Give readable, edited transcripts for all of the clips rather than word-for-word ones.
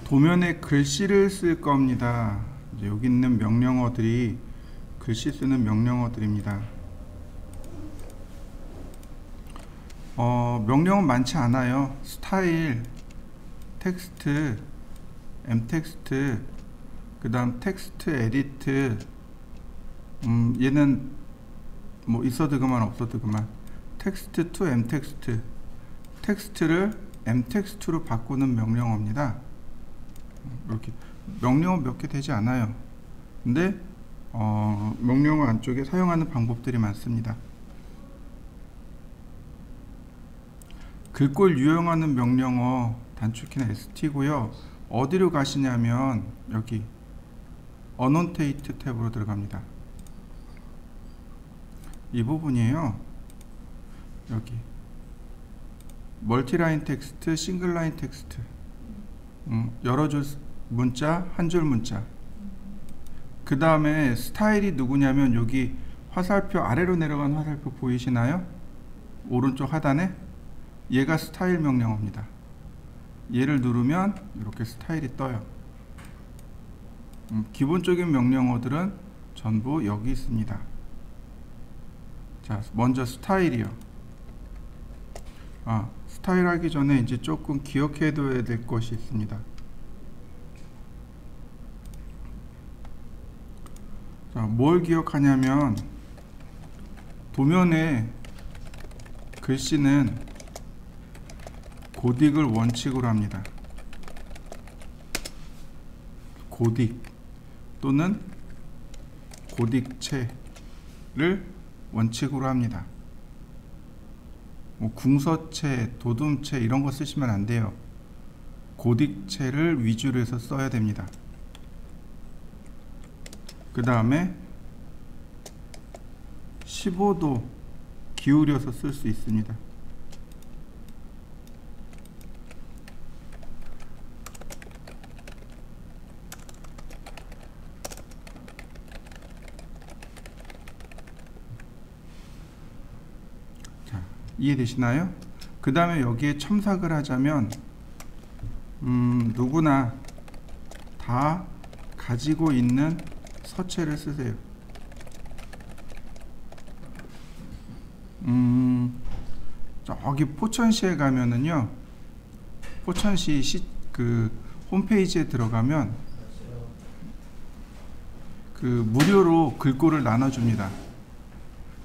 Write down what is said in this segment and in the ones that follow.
도면에 글씨를 쓸 겁니다. 이제 여기 있는 명령어들이 글씨 쓰는 명령어들입니다. 명령은 많지 않아요. 스타일, 텍스트, m텍스트, 그 다음 텍스트 에디트, 얘는 뭐 있어도 그만 없어도 그만. 텍스트 to m텍스트, 텍스트를 m텍스트로 바꾸는 명령어입니다. 이렇게 명령어 몇 개 되지 않아요. 근데 명령어 안쪽에 사용하는 방법들이 많습니다. 글꼴 유형하는 명령어 단축키는 ST고요. 어디로 가시냐면 여기 어노테이트 탭으로 들어갑니다. 이 부분이에요. 여기 멀티라인 텍스트, 싱글라인 텍스트, 여러 줄 문자, 한 줄 문자. 그 다음에 스타일이 누구냐면 여기 화살표 아래로 내려간 화살표 보이시나요? 오른쪽 하단에 얘가 스타일 명령어입니다. 얘를 누르면 이렇게 스타일이 떠요. 기본적인 명령어들은 전부 여기 있습니다. 자, 먼저 스타일이요. 스타일 하기 전에 이제 조금 기억해 둬야 될 것이 있습니다. 자, 뭘 기억하냐면 도면에 글씨는 고딕을 원칙으로 합니다. 고딕 또는 고딕체를 원칙으로 합니다. 뭐 궁서체, 도둠체 이런 거 쓰시면 안 돼요. 고딕체를 위주로 해서 써야 됩니다. 그 다음에 15도 기울여서 쓸 수 있습니다. 자, 이해되시나요? 그 다음에 여기에 첨삭을 하자면 누구나 다 가지고 있는 서체를 쓰세요. 저기 포천시에 가면은요, 포천시 그 홈페이지에 들어가면 그 무료로 글꼴을 나눠줍니다.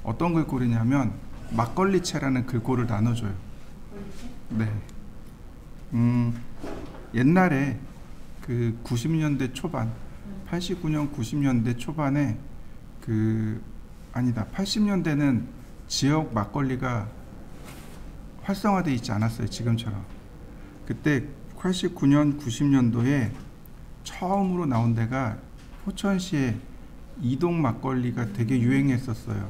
어떤 글꼴이냐면 막걸리채라는 글꼴을 나눠줘요. 네. 옛날에 그 90년대 초반 89년 90년대 초반에 아니다 80년대는 지역 막걸리가 활성화되어 있지 않았어요. 지금처럼. 그때 89년 90년도에 처음으로 나온 데가 포천시의 이동 막걸리가 되게 유행했었어요.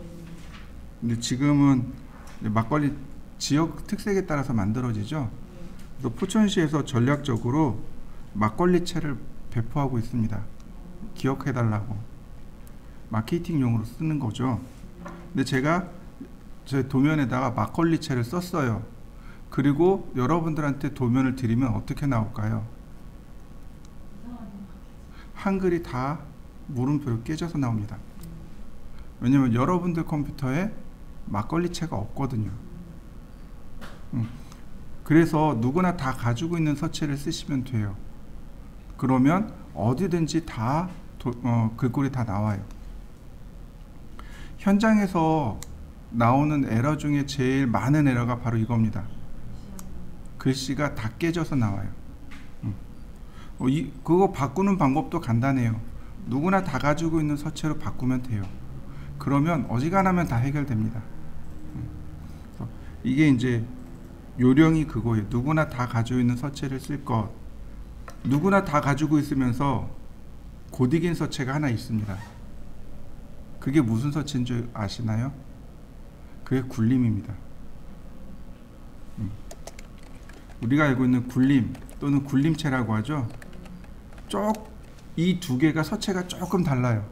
근데 지금은 막걸리 지역 특색에 따라서 만들어지죠. 그래서 포천시에서 전략적으로 막걸리채를 배포하고 있습니다. 기억해 달라고. 마케팅용으로 쓰는 거죠. 근데 제가 제 도면에다가 막걸리채를 썼어요. 그리고 여러분들한테 도면을 드리면 어떻게 나올까요? 한글이 다 물음표로 깨져서 나옵니다. 왜냐면 여러분들 컴퓨터에 막걸리채가 없거든요. 그래서 누구나 다 가지고 있는 서체를 쓰시면 돼요. 그러면 어디든지 다 글꼴이 다 나와요. 현장에서 나오는 에러 중에 제일 많은 에러가 바로 이겁니다. 글씨가 다 깨져서 나와요. 그거 바꾸는 방법도 간단해요. 누구나 다 가지고 있는 서체로 바꾸면 돼요. 그러면 어지간하면 다 해결됩니다. 이게 이제 요령이 그거예요. 누구나 다 가지고 있는 서체를 쓸 것. 누구나 다 가지고 있으면서 고딕인 서체가 하나 있습니다. 그게 무슨 서체인 줄 아시나요? 그게 굴림입니다. 우리가 알고 있는 굴림 또는 굴림체라고 하죠. 이 두 개가 서체가 조금 달라요.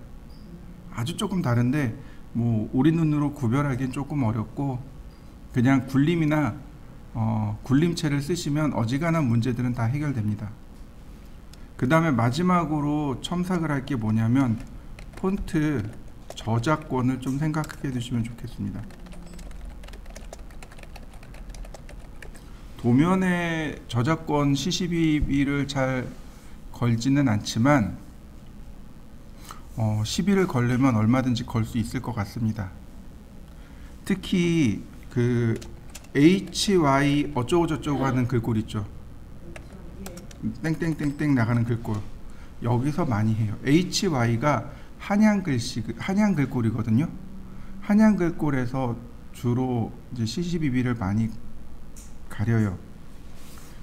아주 조금 다른데 뭐 우리 눈으로 구별하기는 조금 어렵고, 그냥 굴림이나 굴림체를 쓰시면 어지간한 문제들은 다 해결됩니다. 그 다음에 마지막으로 첨삭을 할 게 뭐냐면 폰트 저작권을 좀 생각해 두시면 좋겠습니다. 도면에 저작권 CC BB를 잘 걸지는 않지만 시비를 걸려면 얼마든지 걸 수 있을 것 같습니다. 특히 그 HY 어쩌고 저쩌고 하는 글꼴 있죠. 땡땡땡땡 나가는 글꼴, 여기서 많이 해요. HY가 한양 글씨, 한양 글꼴이거든요. 한양 글꼴에서 주로 이제 CC BB를 많이 가려요.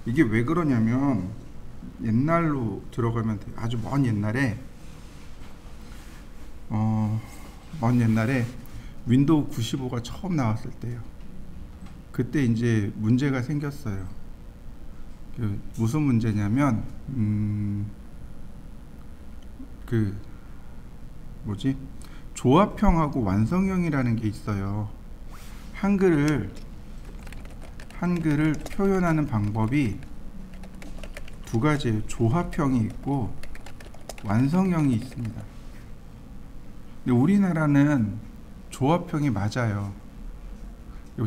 이게 왜 그러냐면 옛날로 들어가면 돼요. 아주 먼 옛날에 먼 옛날에 윈도우 95가 처음 나왔을 때요. 그때 이제 문제가 생겼어요. 무슨 문제냐면 그 뭐지? 조합형하고 완성형이라는 게 있어요. 한글을 표현하는 방법이 두 가지예요. 조합형이 있고 완성형이 있습니다. 근데 우리나라는 조합형이 맞아요.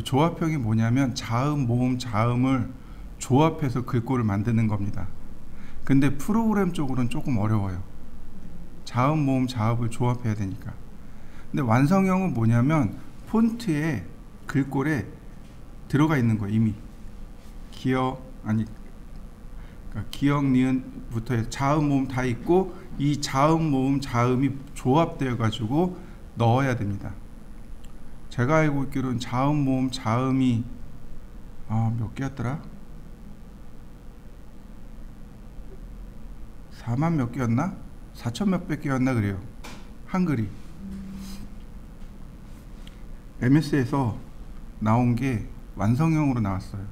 조합형이 뭐냐면 자음, 모음, 자음을 조합해서 글꼴을 만드는 겁니다. 근데 프로그램 쪽으로는 조금 어려워요. 자음, 모음, 자음을 조합해야 되니까. 근데 완성형은 뭐냐면 폰트에 글꼴에 들어가 있는 거예요. 이미 그러니까 기역, 니은부터 자음, 모음 다 있고 이 자음, 모음, 자음이 조합되어 가지고 넣어야 됩니다. 제가 알고 있기로는 자음, 모음, 자음이 몇 개였더라? 4만 몇 개였나? 4천 몇백 개였나 그래요. 한글이. MS에서 나온 게 완성형으로 나왔어요.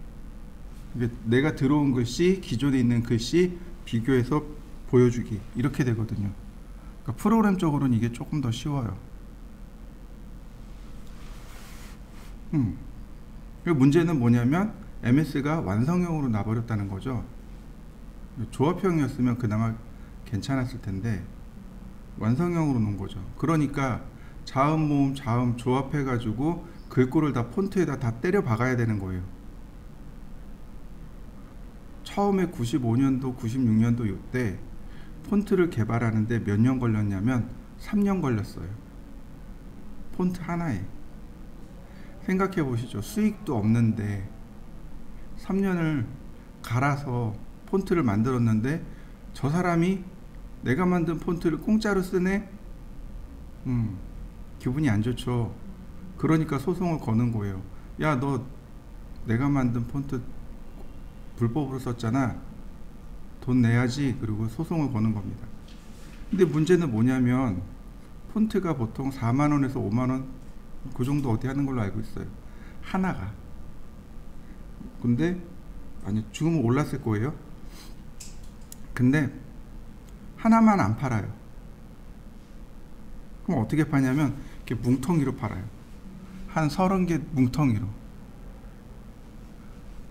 이게 내가 들어온 글씨, 기존에 있는 글씨 비교해서 보여주기, 이렇게 되거든요. 그러니까 프로그램 적으로는 이게 조금 더 쉬워요. 문제는 뭐냐면 MS가 완성형으로 나버렸다는 거죠. 조합형이었으면 그나마 괜찮았을 텐데 완성형으로 놓은 거죠. 그러니까 자음, 모음, 자음 조합해 가지고 글꼴을 다 폰트에다 다 때려 박아야 되는 거예요. 처음에 95년도 96년도 이때 폰트를 개발하는데 몇 년 걸렸냐면 3년 걸렸어요. 폰트 하나에. 생각해 보시죠. 수익도 없는데 3년을 갈아서 폰트를 만들었는데 저 사람이 내가 만든 폰트를 공짜로 쓰네? 기분이 안 좋죠. 그러니까 소송을 거는 거예요. 야, 너 내가 만든 폰트 불법으로 썼잖아. 돈 내야지. 그리고 소송을 거는 겁니다. 근데 문제는 뭐냐면 폰트가 보통 4만원에서 5만원 그 정도 어디 하는 걸로 알고 있어요. 하나가. 근데 아니 지금은 올랐을 거예요. 근데 하나만 안 팔아요. 그럼 어떻게 파냐면 이렇게 뭉텅이로 팔아요. 한 30개 뭉텅이로.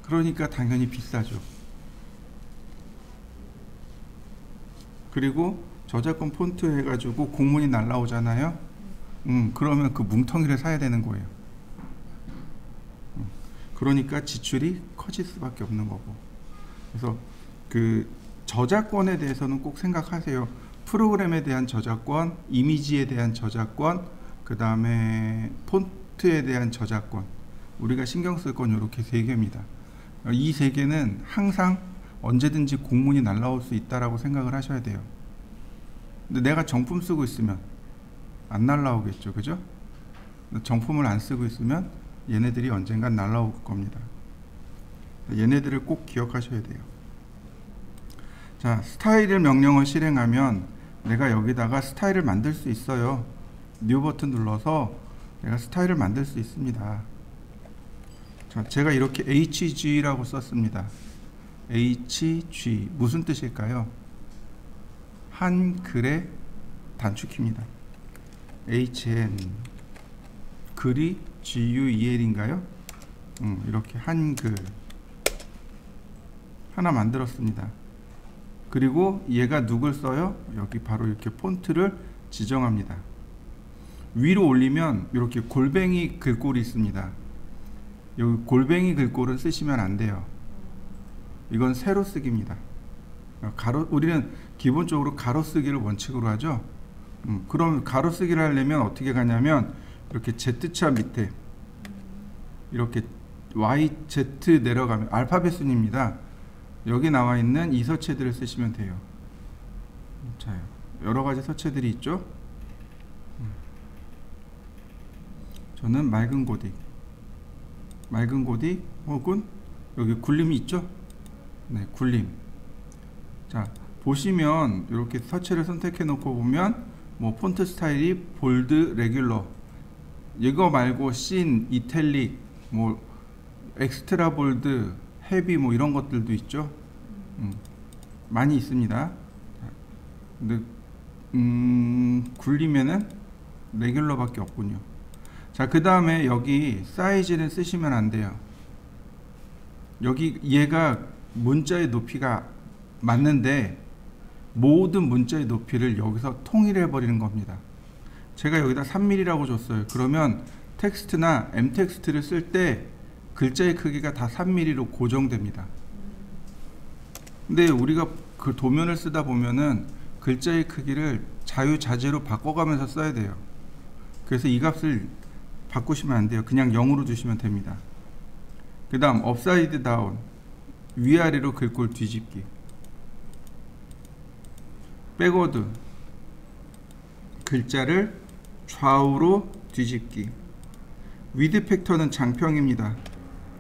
그러니까 당연히 비싸죠. 그리고 저작권 폰트 해가지고 공문이 날라오잖아요. 그러면 그 뭉텅이를 사야 되는 거예요. 그러니까 지출이 커질 수밖에 없는 거고. 그래서 그 저작권에 대해서는 꼭 생각하세요. 프로그램에 대한 저작권, 이미지에 대한 저작권, 그 다음에 폰트에 대한 저작권. 우리가 신경 쓸 건 이렇게 세 개입니다. 이 세 개는 항상 언제든지 공문이 날라올 수 있다라고 생각을 하셔야 돼요. 근데 내가 정품 쓰고 있으면 안 날라오겠죠, 그죠? 정품을 안 쓰고 있으면 얘네들이 언젠간 날라올 겁니다. 얘네들을 꼭 기억하셔야 돼요. 자, 스타일 명령을 실행하면 내가 여기다가 스타일을 만들 수 있어요. 뉴 버튼 눌러서 내가 스타일을 만들 수 있습니다. 자, 제가 이렇게 HG라고 썼습니다. HG 무슨 뜻일까요? 한글의 단축키입니다. HN 글이 GUEL인가요? 이렇게 한글 하나 만들었습니다. 그리고 얘가 누굴 써요? 여기 바로 이렇게 폰트를 지정합니다. 위로 올리면 이렇게 골뱅이 글꼴이 있습니다. 여기 골뱅이 글꼴은 쓰시면 안 돼요. 이건 세로 쓰기입니다. 우리는 기본적으로 가로 쓰기를 원칙으로 하죠. 그럼 가로 쓰기를 하려면 어떻게 가냐면 이렇게 Z자 밑에 이렇게 YZ 내려가면 알파벳 순입니다. 여기 나와 있는 이 서체들을 쓰시면 돼요. 자, 여러 가지 서체들이 있죠. 저는 맑은 고딕 혹은 여기 굴림이 있죠. 네, 굴림. 자, 보시면 이렇게 서체를 선택해 놓고 보면 뭐 폰트 스타일이 볼드, 레귤러, 이거 말고 씬, 이탈릭, 뭐 엑스트라 볼드, 헤비 뭐 이런 것들도 있죠. 많이 있습니다. 근데 굴리면은 레귤러밖에 없군요. 자, 그 다음에 여기 사이즈는 쓰시면 안 돼요. 여기 얘가 문자의 높이가 맞는데 모든 문자의 높이를 여기서 통일해 버리는 겁니다. 제가 여기다 3mm라고 줬어요. 그러면 텍스트나 m텍스트를 쓸 때 글자의 크기가 다 3mm로 고정됩니다. 근데 우리가 그 도면을 쓰다 보면은 글자의 크기를 자유자재로 바꿔가면서 써야 돼요. 그래서 이 값을 바꾸시면 안 돼요. 그냥 0으로 주시면 됩니다. 그 다음 업사이드 다운, 위아래로 글꼴 뒤집기. 백워드, 글자를 좌우로 뒤집기. 위드 팩터는 장평입니다.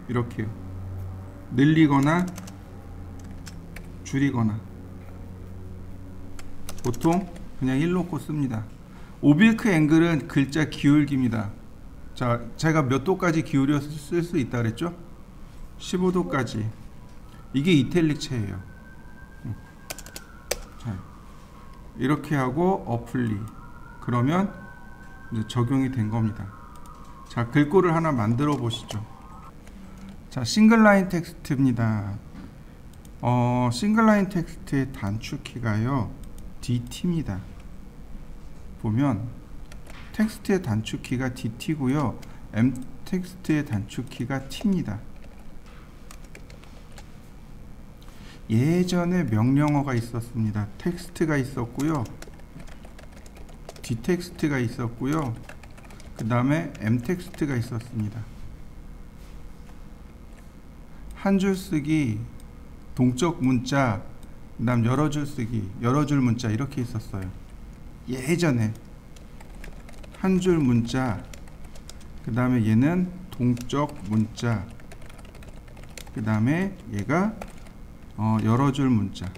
이렇게요. 늘리거나 줄이거나. 보통 그냥 1 놓고 씁니다. 오빌크 앵글은 글자 기울기입니다. 자, 제가 몇 도까지 기울여서 쓸 수 있다 그랬죠? 15도까지. 이게 이탈릭체예요. 자, 이렇게 하고 어플리. 그러면 이제 적용이 된 겁니다. 자, 글꼴을 하나 만들어 보시죠. 자, 싱글라인 텍스트입니다. 싱글라인 텍스트의 단축키가요, DT입니다. 보면 텍스트의 단축키가 DT고요, m텍스트의 단축키가 T입니다. 예전에 명령어가 있었습니다. 텍스트가 있었고요, d텍스트가 있었고요, 그 다음에 m텍스트가 있었습니다. 한 줄 쓰기, 동적 문자, 그 다음 여러 줄 쓰기, 여러 줄 문자 이렇게 있었어요. 예전에 한 줄 문자, 그 다음에 얘는 동적 문자, 그 다음에 얘가 여러 줄 문자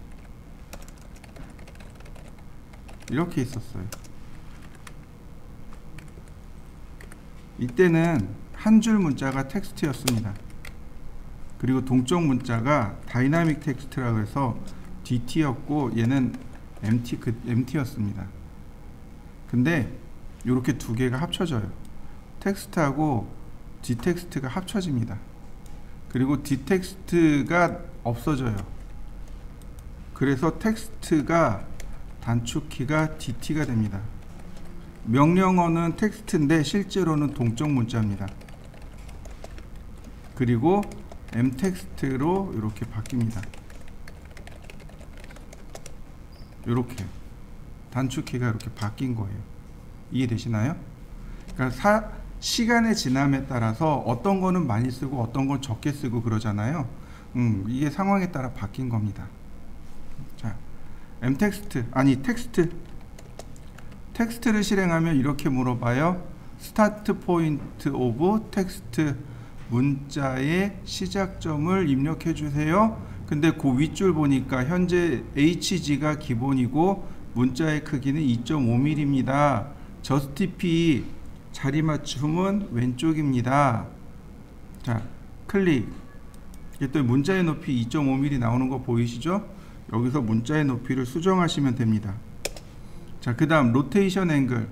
이렇게 있었어요. 이때는 한 줄 문자가 텍스트였습니다. 그리고 동적 문자가 다이나믹 텍스트라고 해서 DT였고 얘는 MT였습니다. 근데 이렇게 두 개가 합쳐져요. 텍스트하고 d텍스트가 합쳐집니다. 그리고 d텍스트가 없어져요. 그래서 텍스트가 단축키가 DT가 됩니다. 명령어는 텍스트인데 실제로는 동적 문자입니다. 그리고 m텍스트로 이렇게 바뀝니다. 이렇게 단축키가 이렇게 바뀐 거예요. 이해되시나요? 그러니까 시간의 지남에 따라서 어떤 거는 많이 쓰고 어떤 건 적게 쓰고 그러잖아요. 이게 상황에 따라 바뀐 겁니다. 자, 텍스트를 실행하면 이렇게 물어봐요. 스타트 포인트 오브 텍스트, 문자의 시작점을 입력해 주세요. 근데 그 윗줄 보니까 현재 HG가 기본이고 문자의 크기는 2.5mm입니다. 저스티피 자리 맞춤은 왼쪽입니다. 자, 클릭. 또 문자의 높이 2.5mm 나오는 거 보이시죠? 여기서 문자의 높이를 수정하시면 됩니다. 자, 그 다음 로테이션 앵글,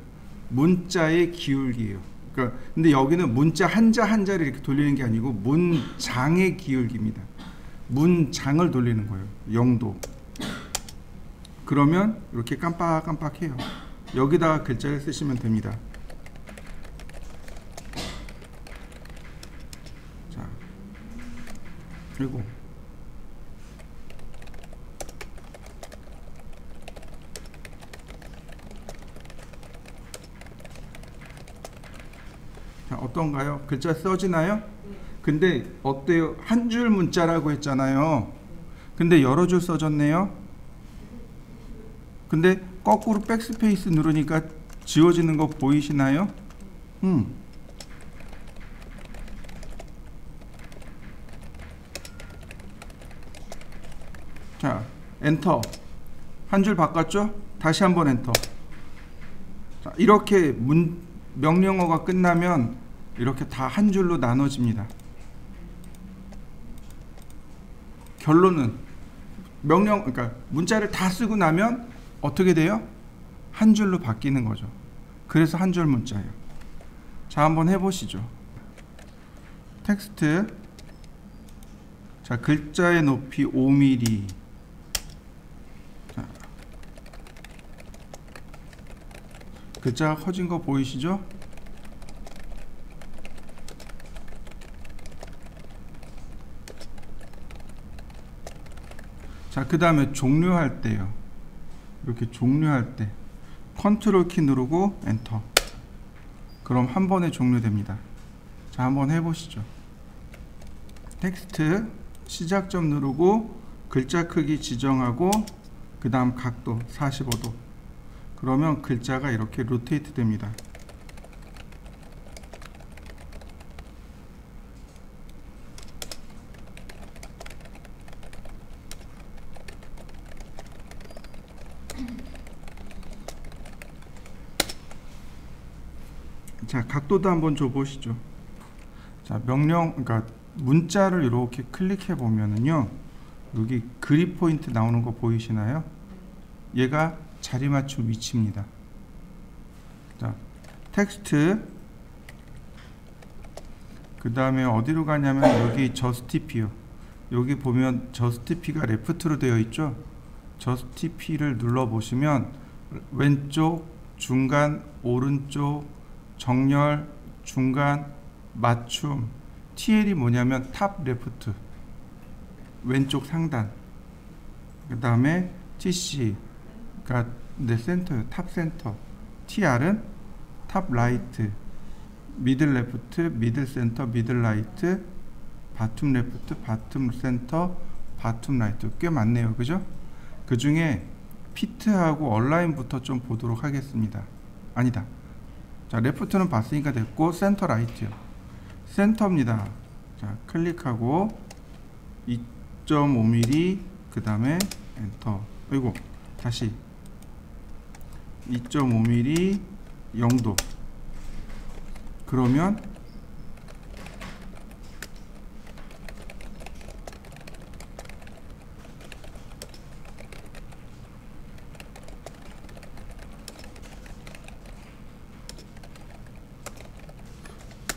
문자의 기울기예요. 그러니까 근데 여기는 문자 한자 한자를 이렇게 돌리는 게 아니고 문장의 기울기입니다. 문장을 돌리는 거예요. 0도. 그러면 이렇게 깜빡깜빡해요. 여기다가 글자를 쓰시면 됩니다. 자, 그리고 자, 어떤가요? 글자 써지나요? 근데 어때요? 한 줄 문자라고 했잖아요. 근데 여러 줄 써졌네요. 근데 거꾸로 백스페이스 누르니까 지워지는 거 보이시나요? 자, 엔터. 한 줄 바꿨죠? 다시 한번 엔터. 자, 이렇게 명령어가 끝나면 이렇게 다 한 줄로 나눠집니다. 결론은 그러니까 문자를 다 쓰고 나면 어떻게 돼요? 한 줄로 바뀌는 거죠. 그래서 한 줄 문자예요. 자, 한번 해보시죠. 텍스트. 자, 글자의 높이 5mm. 자, 글자가 커진 거 보이시죠? 자, 그 다음에 종료할 때요. 이렇게 종료할 때 컨트롤 키 누르고 엔터. 그럼 한 번에 종료됩니다. 자, 한번 해보시죠. 텍스트 시작점 누르고 글자 크기 지정하고 그 다음 각도 45도. 그러면 글자가 이렇게 로테이트 됩니다. 자, 각도도 한번 줘보시죠. 자, 그러니까 문자를 이렇게 클릭해 보면은요, 여기 그립 포인트 나오는 거 보이시나요? 얘가 자리 맞춤 위치입니다. 자, 텍스트. 그 다음에 어디로 가냐면 여기 저스티피요. 여기 보면 저스티피가 레프트로 되어 있죠. 저스티피를 눌러 보시면 왼쪽, 중간, 오른쪽, 정렬, 중간, 맞춤. TL이 뭐냐면 탑 레프트, 왼쪽 상단. 그 다음에 TC가 센터요. 탑 센터. TR은 탑 라이트, 미들 레프트, 미들 센터, 미들 라이트, 바툼 레프트, 바툼 센터, 바툼 라이트. 꽤 많네요. 그죠? 그 중에 피트하고 얼라인부터 좀 보도록 하겠습니다. 아니다. 자, 레프트는 봤으니까 됐고, 센터 라이트요. 센터입니다. 자, 클릭하고 2.5mm, 그 다음에 엔터. 그리고 다시 2.5mm 0도. 그러면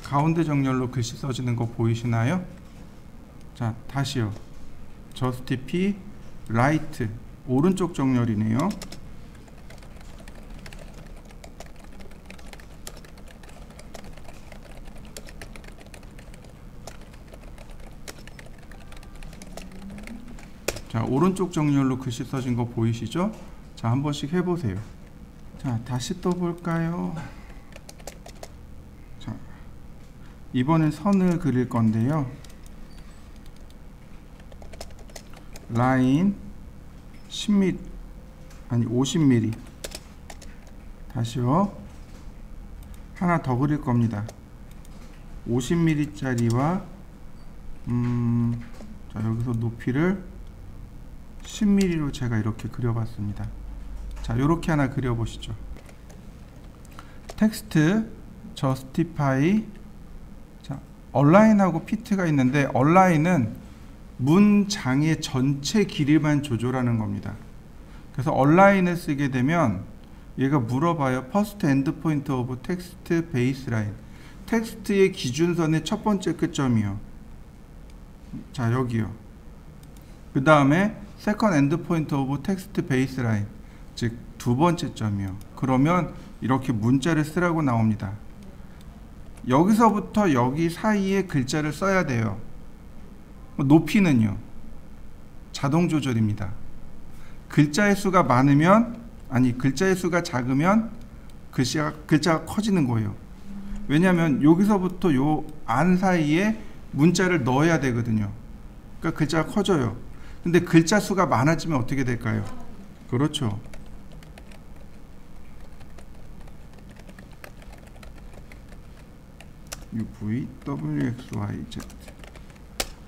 가운데 정렬로 글씨 써지는 거 보이시나요? 자, 다시요. 저스티피 라이트, 오른쪽 정렬이네요. 자, 오른쪽 정렬로 글씨 써진 거 보이시죠? 자, 한 번씩 해보세요. 자, 다시 또 볼까요? 자, 이번엔 선을 그릴 건데요. 라인 10mm, 아니 50mm. 다시요. 하나 더 그릴 겁니다. 50mm 짜리와 자, 여기서 높이를 10mm로 제가 이렇게 그려봤습니다. 자, 이렇게 하나 그려보시죠. 텍스트 저스티파이. 자, 얼라인하고 피트가 있는데, 얼라인은 문장의 전체 길이만 조절하는 겁니다. 그래서 얼라인을 쓰게 되면 얘가 물어봐요. First end point of text baseline. 텍스트의 기준선의 첫 번째 끝점이요. 자, 여기요. 그 다음에 Second end point of text baseline. 즉 두 번째 점이요. 그러면 이렇게 문자를 쓰라고 나옵니다. 여기서부터 여기 사이에 글자를 써야 돼요. 높이는요, 자동 조절입니다. 글자의 수가 많으면, 아니 글자의 수가 작으면 글자가 커지는 거예요. 왜냐하면 여기서부터 요 안 사이에 문자를 넣어야 되거든요. 그러니까 글자가 커져요. 근데 글자 수가 많아지면 어떻게 될까요? 그렇죠. UV, WX, Y, Z.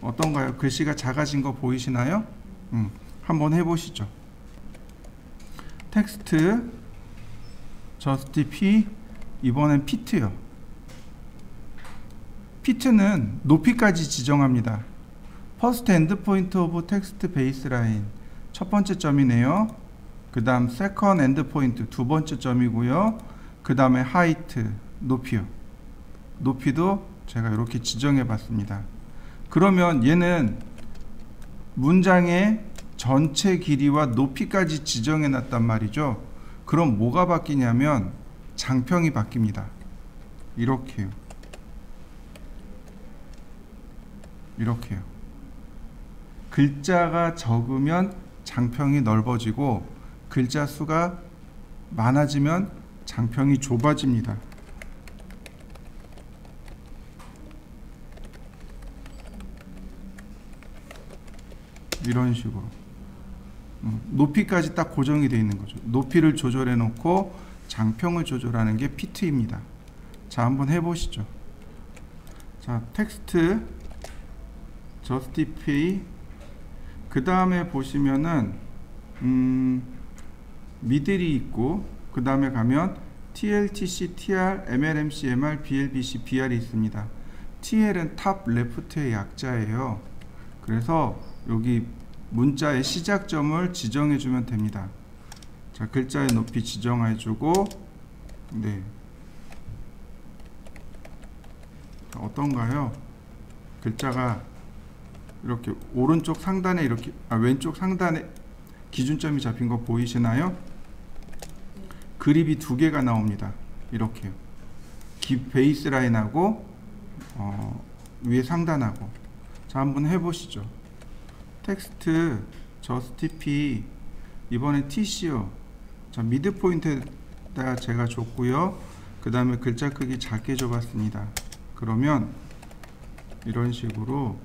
어떤가요? 글씨가 작아진 거 보이시나요? 한번 해보시죠. 텍스트 justify, 이번엔 fit요. fit는 높이까지 지정합니다. first endpoint of text baseline, 첫 번째 점이네요. 그 다음 second endpoint, 두 번째 점이고요. 그 다음에 height, 높이요. 높이도 제가 이렇게 지정해 봤습니다. 그러면 얘는 문장의 전체 길이와 높이까지 지정해 놨단 말이죠. 그럼 뭐가 바뀌냐면 장평이 바뀝니다. 이렇게요. 이렇게요. 글자가 적으면 장평이 넓어지고 글자 수가 많아지면 장평이 좁아집니다. 이런 식으로 높이까지 딱 고정이 되어 있는 거죠. 높이를 조절해 놓고 장평을 조절하는 게 fit입니다. 자, 한번 해보시죠. 자, 텍스트 justify, 그 다음에 보시면은 미들이 있고, 그 다음에 가면 TLTC, TR, MLMC, MR, BLBC, BR이 있습니다. TL은 탑 레프트의 약자예요. 그래서 여기 문자의 시작점을 지정해 주면 됩니다. 자, 글자의 높이 지정해 주고, 네, 어떤가요? 글자가 이렇게 오른쪽 상단에 이렇게, 왼쪽 상단에 기준점이 잡힌 거 보이시나요? 그립이 두 개가 나옵니다. 이렇게요. 베이스 라인하고 위에 상단하고. 자, 한번 해보시죠. 텍스트 justify, 이번에 TC요. 자, 미드 포인트에다가 제가 줬고요. 그 다음에 글자 크기 작게 줘봤습니다. 그러면 이런 식으로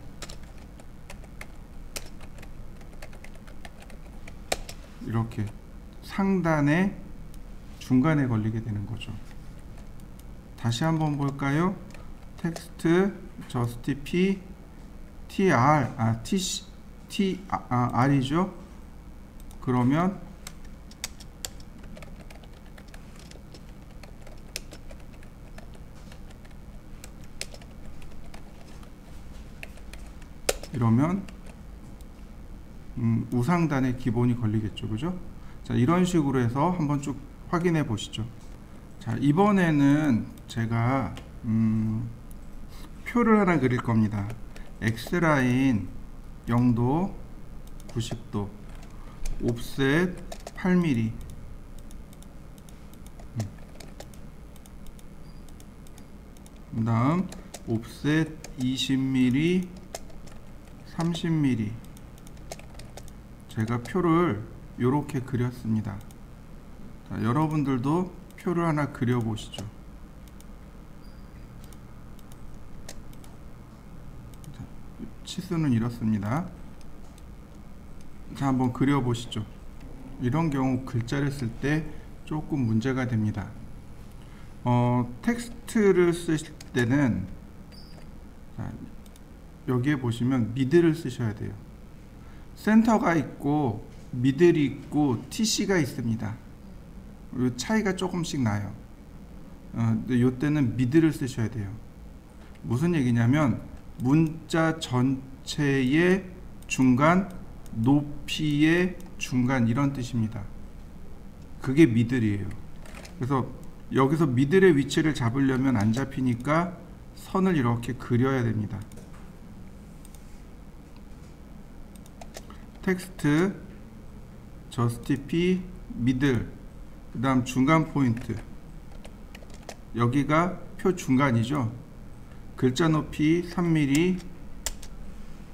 이렇게 상단에 중간에 걸리게 되는 거죠. 다시 한번 볼까요? 텍스트 justify TR, TR이죠. 그러면 이러면 우상단에 기본이 걸리겠죠, 그죠? 자, 이런 식으로 해서 한번 쭉 확인해 보시죠. 자, 이번에는 제가 표를 하나 그릴 겁니다. X라인 0도, 90도, 옵셋 8mm, 그 다음 옵셋 20mm, 30mm. 제가 표를 이렇게 그렸습니다. 자, 여러분들도 표를 하나 그려 보시죠. 치수는 이렇습니다. 자, 한번 그려 보시죠. 이런 경우 글자를 쓸 때 조금 문제가 됩니다. 텍스트를 쓰실 때는, 자, 여기에 보시면 미드를 쓰셔야 돼요. 센터가 있고 미들이 있고 TC가 있습니다. 이 차이가 조금씩 나요. 근데 이때는 미드를 쓰셔야 돼요. 무슨 얘기냐면 문자 전체의 중간, 높이의 중간, 이런 뜻입니다. 그게 미들이에요. 그래서 여기서 미들의 위치를 잡으려면 안 잡히니까 선을 이렇게 그려야 됩니다. 텍스트 justify 미들, 그 다음 중간 포인트, 여기가 표 중간이죠. 글자 높이 3mm,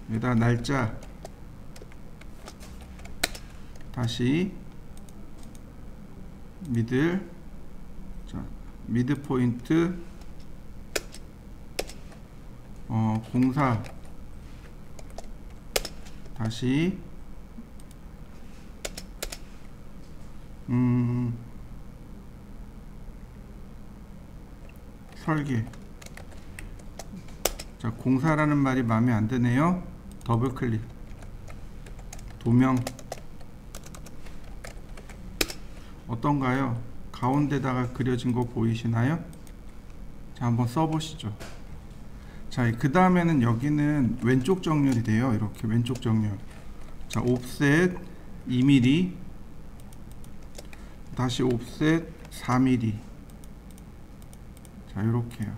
여기다 날짜, 다시 미들, 자, 미드 포인트, 공사, 다시 설계. 자, 공사라는 말이 마음에 안 드네요. 더블 클릭. 도명 어떤가요? 가운데다가 그려진 거 보이시나요? 자, 한번 써보시죠. 자, 그 다음에는 여기는 왼쪽 정렬이 돼요. 이렇게 왼쪽 정렬. 자, 옵셋 2mm, 다시 옵셋 4mm. 자, 이렇게요.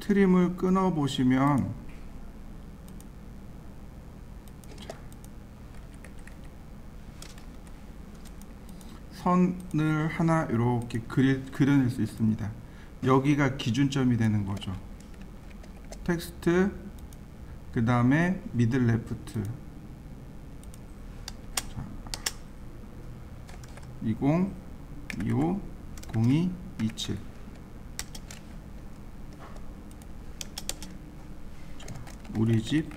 트림을 끊어 보시면, 선을 하나 이렇게 그려낼 수 있습니다. 여기가 기준점이 되는 거죠. 텍스트, 그 다음에 미들 레프트, 20, 25, 02, 27. 우리 집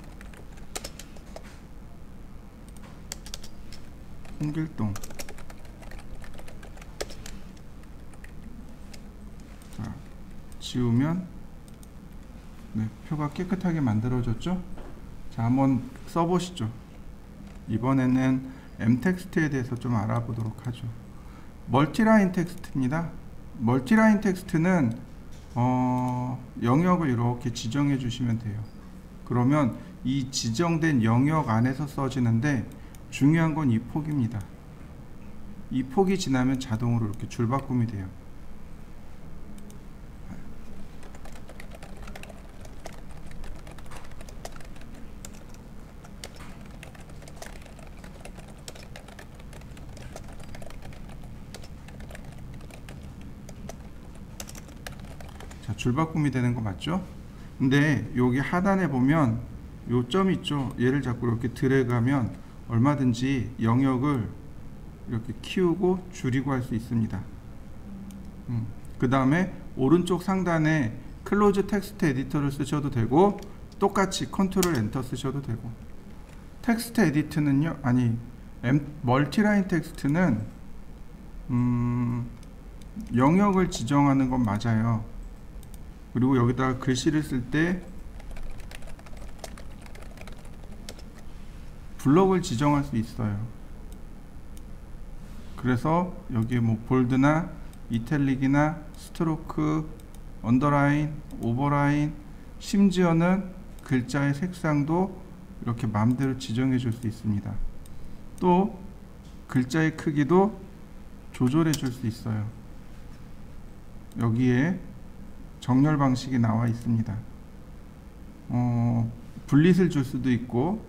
홍길동. 자, 지우면 네, 표가 깨끗하게 만들어졌죠? 자, 한번 써보시죠. 이번에는 M텍스트에 대해서 좀 알아보도록 하죠. 멀티라인 텍스트입니다. 멀티라인 텍스트는 영역을 이렇게 지정해 주시면 돼요. 그러면 이 지정된 영역 안에서 써지는데, 중요한 건 이 폭입니다. 이 폭이 지나면 자동으로 이렇게 줄바꿈이 돼요. 자, 줄바꿈이 되는 거 맞죠? 근데 여기 하단에 보면 요 점 있죠? 얘를 자꾸 이렇게 드래그하면 얼마든지 영역을 이렇게 키우고 줄이고 할 수 있습니다. 그 다음에 오른쪽 상단에 클로즈 텍스트 에디터를 쓰셔도 되고, 똑같이 컨트롤 엔터 쓰셔도 되고. 텍스트 에디트는요, 아니 멀티라인 텍스트는 영역을 지정하는 건 맞아요. 그리고 여기다가 글씨를 쓸 때 블록을 지정할 수 있어요. 그래서 여기에 뭐 볼드나 이탈릭이나 스트로크, 언더라인, 오버라인, 심지어는 글자의 색상도 이렇게 마음대로 지정해 줄 수 있습니다. 또 글자의 크기도 조절해 줄 수 있어요. 여기에 정렬 방식이 나와 있습니다. 분릿을 줄 수도 있고,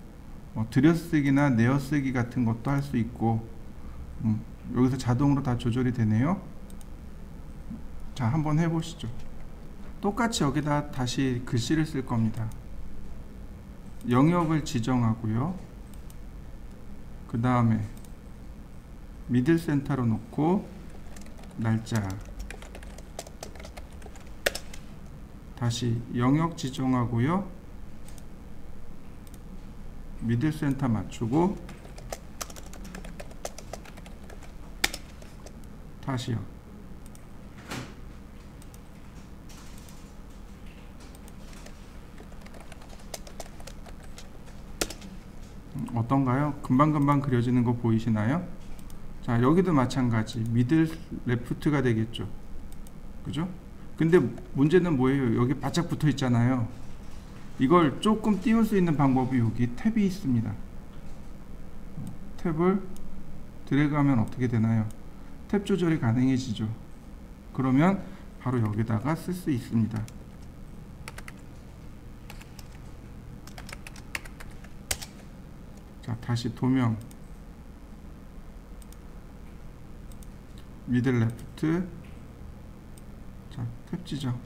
들여쓰기나 내어쓰기 같은 것도 할 수 있고, 여기서 자동으로 다 조절이 되네요. 자, 한번 해보시죠. 똑같이 여기다 다시 글씨를 쓸 겁니다. 영역을 지정하고요. 그 다음에 미들 센터로 놓고 날짜, 다시 영역 지정하고요. 미들 센터 맞추고, 다시요. 어떤가요? 금방금방 그려지는 거 보이시나요? 자, 여기도 마찬가지 미들 레프트가 되겠죠. 그죠? 근데 문제는 뭐예요? 여기 바짝 붙어 있잖아요. 이걸 조금 띄울 수 있는 방법이 여기 탭이 있습니다. 탭을 드래그하면 어떻게 되나요? 탭 조절이 가능해지죠. 그러면 바로 여기다가 쓸 수 있습니다. 자, 다시 도명, 미들 레프트. 자, 탭 지정.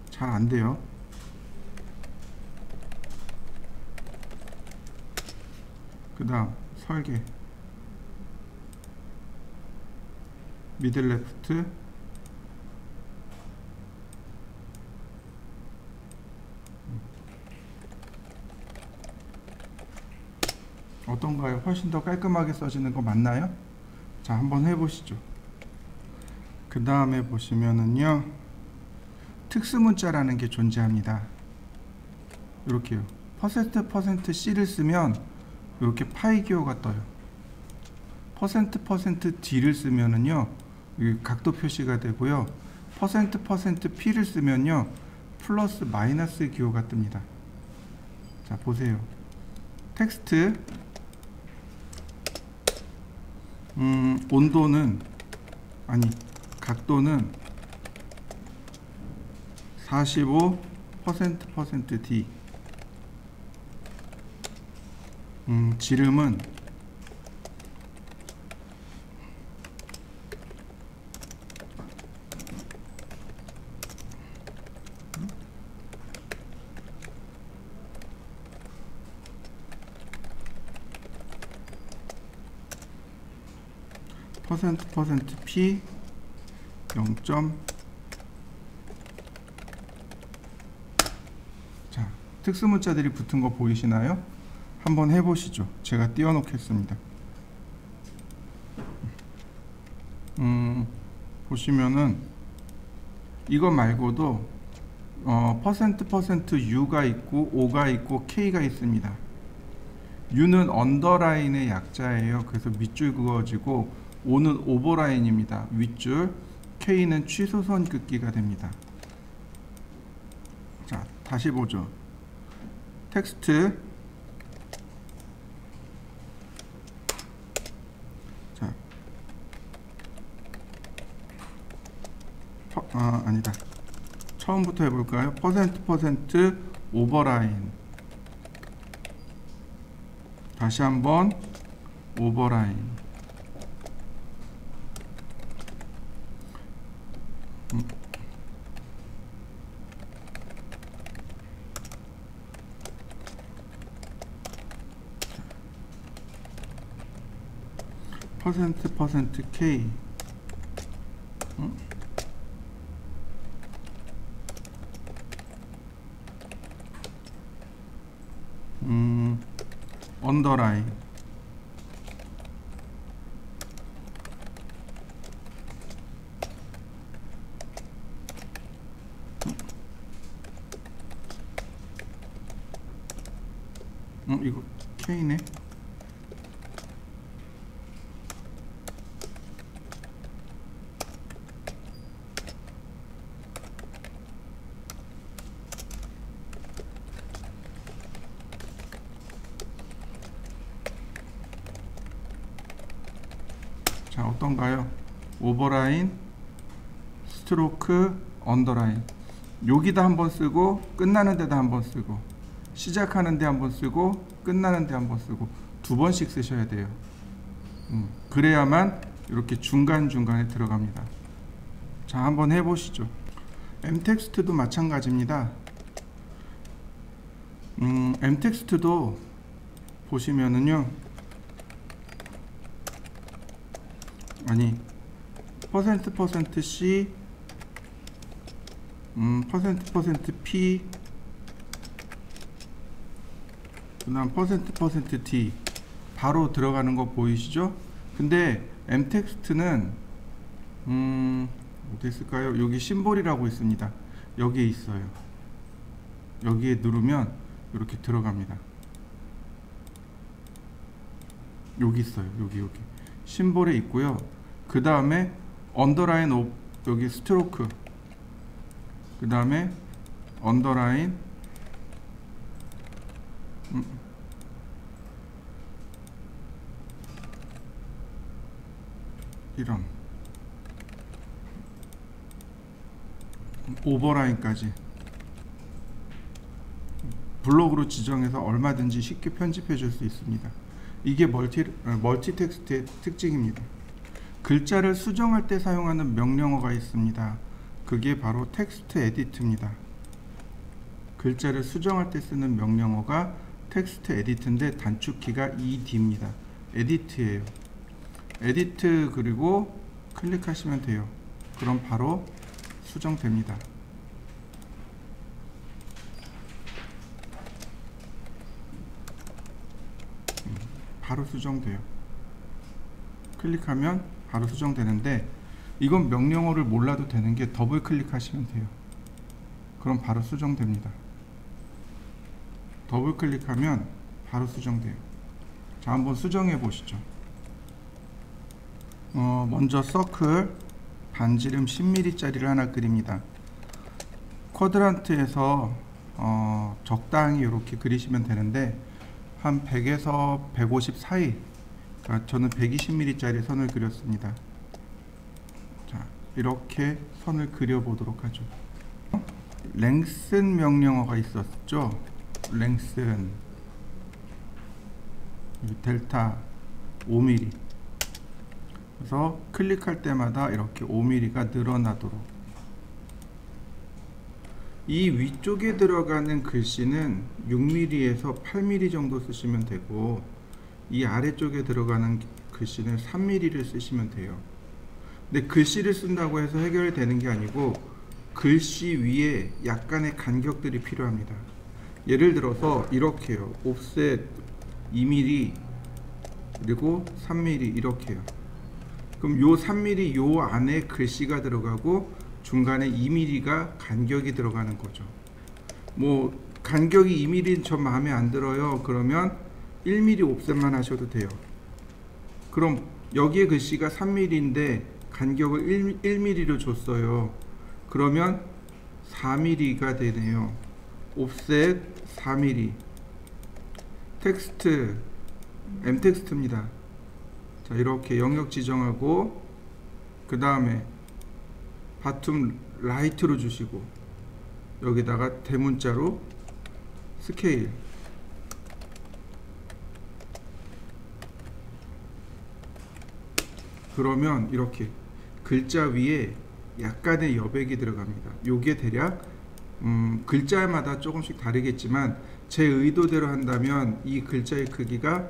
잘 안 돼요. 그 다음 설계. 미들 레프트. 어떤가요? 훨씬 더 깔끔하게 써지는 거 맞나요? 자, 한번 해보시죠. 그 다음에 보시면은요, 특수문자라는 게 존재합니다. 이렇게요. %%C를 쓰면 이렇게 파이 기호가 떠요. %%D를 쓰면은요, 각도 표시가 되고요. %%P를 쓰면요, 플러스 마이너스 기호가 뜹니다. 자, 보세요. 텍스트 온도는 각도는 45%D. 지름은 %P 0. 자, 특수문자들이 붙은 거 보이시나요? 한번 해보시죠. 제가 띄워놓겠습니다. 보시면은 이거 말고도 %U가 있고 O가 있고 K가 있습니다. U는 언더라인의 약자예요. 그래서 밑줄 그어지고 O는 오버라인입니다. 윗줄. K는 취소선 긋기가 됩니다. 자, 다시 보죠. 텍스트. 자, 아니다. 처음부터 해볼까요? %% 오버라인. 다시 한번 오버라인. %K. 언더라인. 이거 K네. 자, 어떤가요? 오버라인, 스트로크, 언더라인. 여기다 한번 쓰고 끝나는 데다 한번 쓰고 시작하는 데 한번 쓰고 끝나는 데 한번 쓰고 두 번씩 쓰셔야 돼요. 그래야만 이렇게 중간중간에 들어갑니다. 자, 한번 해보시죠. m텍스트도 마찬가지입니다. m텍스트도 보시면은요, %C, %P, 그 다음 %D 바로 들어가는 거 보이시죠? 근데 m텍스트는 어디 있을까요? 여기 심볼이라고 있습니다. 여기에 있어요. 여기에 누르면 이렇게 들어갑니다. 여기 있어요. 여기 심볼에 있고요. 그 다음에 언더라인 여기 스트로크, 그 다음에 언더라인, 이런 오버라인까지 블록으로 지정해서 얼마든지 쉽게 편집해 줄 수 있습니다. 이게 멀티 텍스트의 특징입니다. 글자를 수정할 때 사용하는 명령어가 있습니다. 그게 바로 텍스트 에디트입니다. 글자를 수정할 때 쓰는 명령어가 텍스트 에디트인데 단축키가 ED입니다. 에디트예요. 에디트 그리고 클릭하시면 돼요. 그럼 바로 수정됩니다. 바로 수정돼요. 클릭하면 바로 수정되는데 이건 명령어를 몰라도 되는 게 더블 클릭하시면 돼요. 그럼 바로 수정됩니다. 더블 클릭하면 바로 수정돼요. 자, 한번 수정해 보시죠. 먼저 서클 반지름 10mm 짜리를 하나 그립니다. 쿼드란트에서 적당히 이렇게 그리시면 되는데 한 100에서 150 사이, 그러니까 저는 120mm 짜리 선을 그렸습니다. 자, 이렇게 선을 그려 보도록 하죠. 랭슨 명령어가 있었죠. 랭슨 델타 5mm. 그래서 클릭할 때마다 이렇게 5mm가 늘어나도록. 이 위쪽에 들어가는 글씨는 6mm에서 8mm 정도 쓰시면 되고 이 아래쪽에 들어가는 글씨는 3mm를 쓰시면 돼요. 근데 글씨를 쓴다고 해서 해결되는 게 아니고 글씨 위에 약간의 간격들이 필요합니다. 예를 들어서 이렇게요. 옵셋 2mm 그리고 3mm 이렇게요. 그럼 요 3mm 요 안에 글씨가 들어가고 중간에 2mm가 간격이 들어가는 거죠. 뭐 간격이 2mm 저 마음에 안 들어요. 그러면 1mm 옵셋만 하셔도 돼요. 그럼 여기에 글씨가 3mm인데 간격을 1mm로 줬어요. 그러면 4mm가 되네요. 옵셋 4mm. 텍스트 m텍스트입니다. 자, 이렇게 영역 지정하고 그 다음에 바텀 라이트로 주시고 여기다가 대문자로 스케일. 그러면 이렇게 글자 위에 약간의 여백이 들어갑니다. 요게 대략 글자마다 조금씩 다르겠지만 제 의도대로 한다면 이 글자의 크기가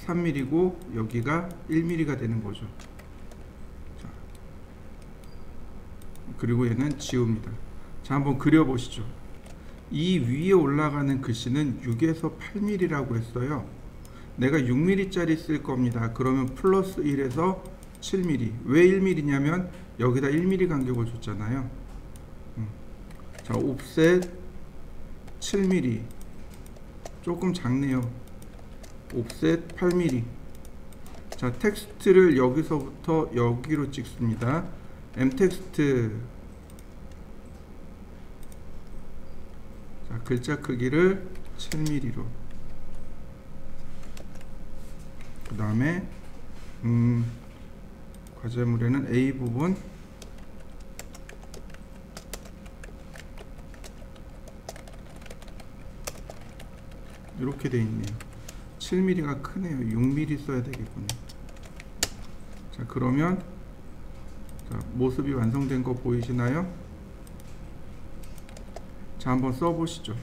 3mm고 여기가 1mm가 되는 거죠. 자, 그리고 얘는 지웁니다. 자, 한번 그려보시죠. 이 위에 올라가는 글씨는 6에서 8mm라고 했어요. 내가 6mm 짜리 쓸 겁니다. 그러면 플러스 1에서 7mm. 왜 1mm냐면 여기다 1mm 간격을 줬잖아요. 자, 옵셋 7mm. 조금 작네요. 옵셋 8mm. 자, 텍스트를 여기서부터 여기로 찍습니다. m텍스트. 자, 글자 크기를 7mm로. 그 다음에 과제물에는 A 부분 이렇게 되어 있네요. 7mm가 크네요. 6mm 써야 되겠군요. 자, 그러면 자, 모습이 완성된 거 보이시나요? 자, 한번 써보시죠.